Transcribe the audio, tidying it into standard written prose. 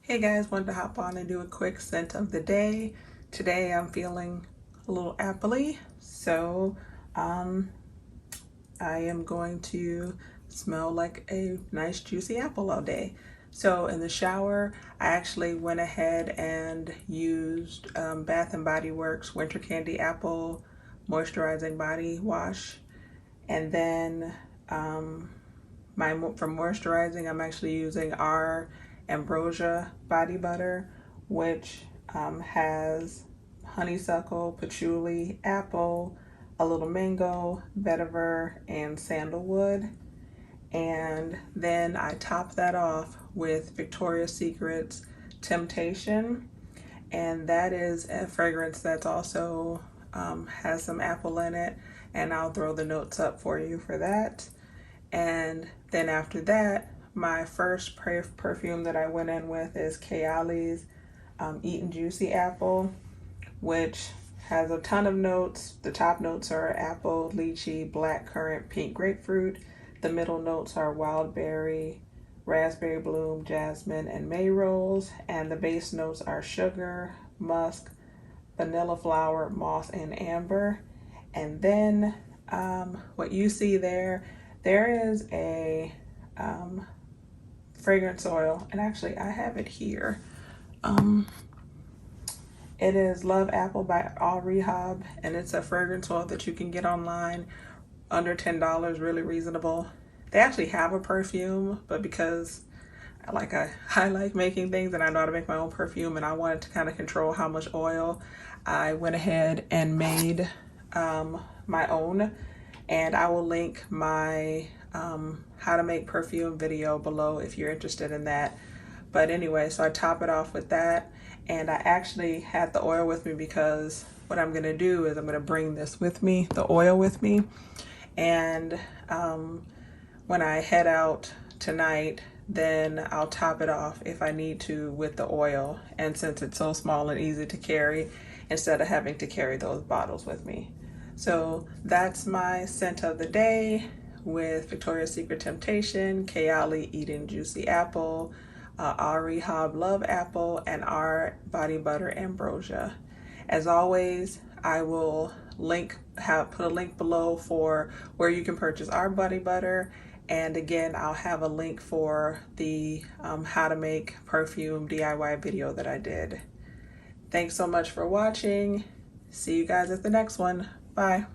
Hey guys, wanted to hop on and do a quick scent of the day. Today I'm feeling a little appley, so um, I am going to smell like a nice juicy apple all day. So in the shower, I actually went ahead and used Bath and Body Works Winter Candy Apple Moisturizing Body Wash, and then for moisturizing, I'm actually using our Ambrosia body butter, which has honeysuckle, patchouli, apple, a little mango, vetiver, and sandalwood. And then I top that off with Victoria's Secret's Temptation. And that is a fragrance that's also has some apple in it. And I'll throw the notes up for you for that. And then after that, my first perfume that I went in with is Kayali's Eat and Juicy Apple, which has a ton of notes. The top notes are apple, lychee, black currant, pink grapefruit. The middle notes are wild berry, raspberry bloom, jasmine, and May rose. And the base notes are sugar, musk, vanilla flower, moss, and amber. And then what you see there is a fragrance oil, and actually I have it here. It is Love Apple by All Rehab, and it's a fragrance oil that you can get online under $10, really reasonable. They actually have a perfume, but because I like making things and I know how to make my own perfume and I wanted to kind of control how much oil, I went ahead and made my own, and I will link my how to make perfume video below if you're interested in that. But anyway, so I top it off with that, and I actually had the oil with me because what I'm gonna do is I'm gonna bring this with me, the oil with me, and when I head out tonight, then I'll top it off if I need to with the oil. And since it's so small and easy to carry, instead of having to carry those bottles with me. So that's my scent of the day with Victoria's Secret Temptation, Kayali Eat and Juicy Apple, Ari Hob Love Apple, and our Body Butter Ambrosia. As always, I will put a link below for where you can purchase our body butter, and again I'll have a link for the how to make perfume DIY video that I did. Thanks so much for watching. See you guys at the next one. Bye.